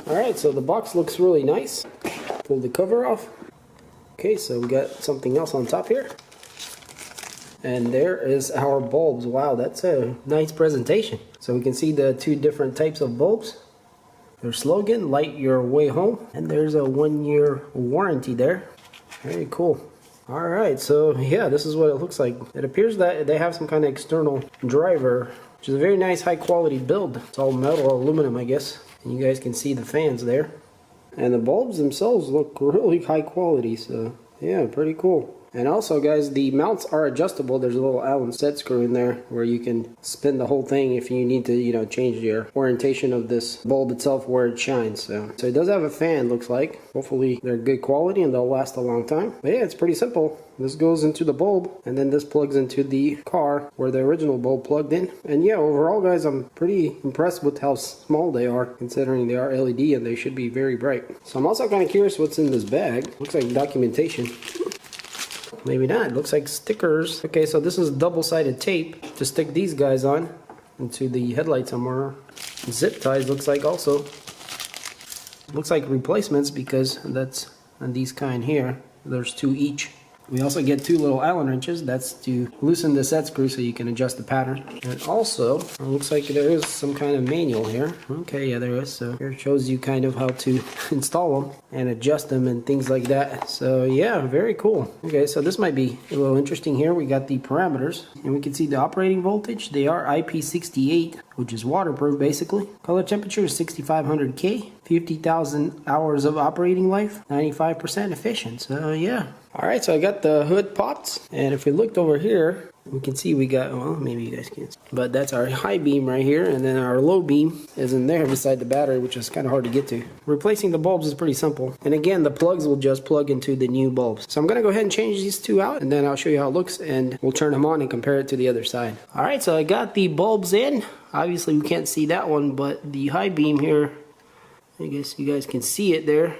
Alright, so the box looks really nice. Pull the cover off. Okay, so we got something else on top here. And there is our bulbs. Wow, that's a nice presentation. So we can see the two different types of bulbs. Their slogan, light your way home. And there's a 1-year warranty there. Very cool. Alright, so yeah, this is what it looks like. It appears that they have some kind of external driver, which is a very nice high quality build. It's all metal, aluminum, I guess. And you guys can see the fans there. And the bulbs themselves look really high quality, so yeah, pretty cool. And also, guys, the mounts are adjustable. There's a little Allen set screw in there where you can spin the whole thing if you need to, you know, change your orientation of this bulb itself where it shines. So it does have a fan, looks like. Hopefully they're good quality and they'll last a long time. But yeah, it's pretty simple. This goes into the bulb, and then this plugs into the car where the original bulb plugged in. And yeah, overall, guys, I'm pretty impressed with how small they are, considering they are LED and they should be very bright. So I'm also kind of curious what's in this bag. Looks like documentation. Maybe not. It looks like stickers. Okay, so this is double-sided tape to stick these guys on into the headlight somewhere. Zip ties looks like also. Looks like replacements because that's on these kind here. There's 2 each. We also get 2 little Allen wrenches. That's to loosen the set screw so you can adjust the pattern. And also, it looks like there is some kind of manual here. Okay, yeah, there is. So here it shows you kind of how to install them and adjust them and things like that. So yeah, very cool. Okay, so this might be a little interesting here. We got the parameters and we can see the operating voltage. They are IP68, which is waterproof basically. Color temperature is 6500 K. 50,000 hours of operating life, 95% efficient. So yeah. Alright, so I got the hood popped, and if we looked over here, we can see we got, well, maybe you guys can't see, but that's our high beam right here, and then our low beam is in there beside the battery, which is kind of hard to get to. Replacing the bulbs is pretty simple, and again, the plugs will just plug into the new bulbs. So I'm going to go ahead and change these 2 out, and then I'll show you how it looks, and we'll turn them on and compare it to the other side. Alright, so I got the bulbs in. Obviously, we can't see that one, but the high beam here, I guess you guys can see it there.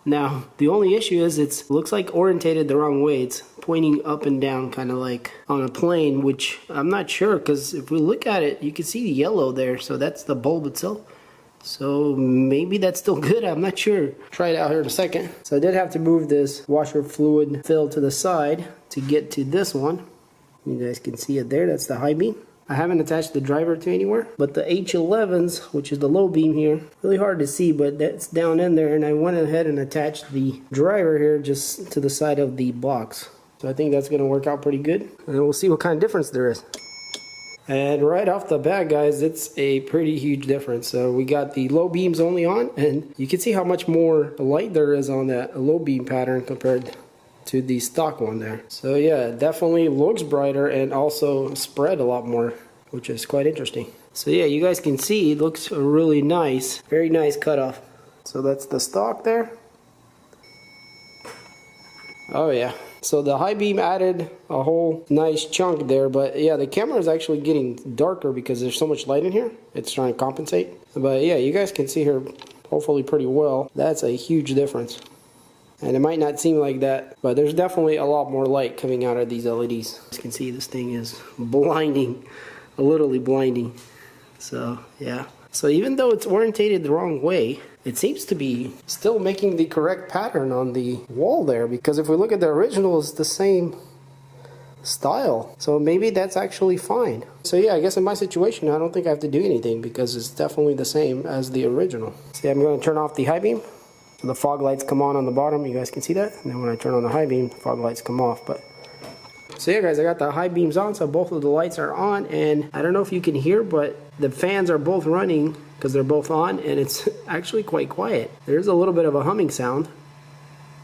Now, the only issue is it looks like orientated the wrong way. It's pointing up and down kind of like on a plane, which I'm not sure, because if we look at it, you can see the yellow there. So that's the bulb itself. So maybe that's still good. I'm not sure. Try it out here in a second. So I did have to move this washer fluid fill to the side to get to this one. You guys can see it there. That's the high beam. I haven't attached the driver to anywhere, but the H11s, which is the low beam here, really hard to see, but that's down in there, and I went ahead and attached the driver here just to the side of the box. So I think that's going to work out pretty good, and we'll see what kind of difference there is. And right off the bat, guys, it's a pretty huge difference. So we got the low beams only on, and you can see how much more light there is on that low beam pattern compared to the stock one there. So yeah, it definitely looks brighter and also spread a lot more, which is quite interesting. So yeah, you guys can see it looks really nice. Very nice cutoff. So that's the stock there. Oh yeah. So the high beam added a whole nice chunk there, but yeah, the camera is actually getting darker because there's so much light in here. It's trying to compensate. But yeah, you guys can see here hopefully pretty well. That's a huge difference. And it might not seem like that, but there's definitely a lot more light coming out of these LEDs. As you can see, this thing is blinding, literally blinding. So yeah. So even though it's orientated the wrong way, it seems to be still making the correct pattern on the wall there, because if we look at the original, it's the same style. So maybe that's actually fine. So yeah, I guess in my situation, I don't think I have to do anything because it's definitely the same as the original. See, I'm going to turn off the high beam. So the fog lights come on the bottom, you guys can see that. And then when I turn on the high beam, the fog lights come off. But so yeah, guys, I got the high beams on, so both of the lights are on. And I don't know if you can hear, but the fans are both running because they're both on, and it's actually quite quiet. There's a little bit of a humming sound,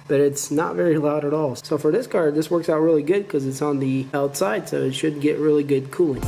but it's not very loud at all. So for this car, this works out really good because it's on the outside, so it should get really good cooling.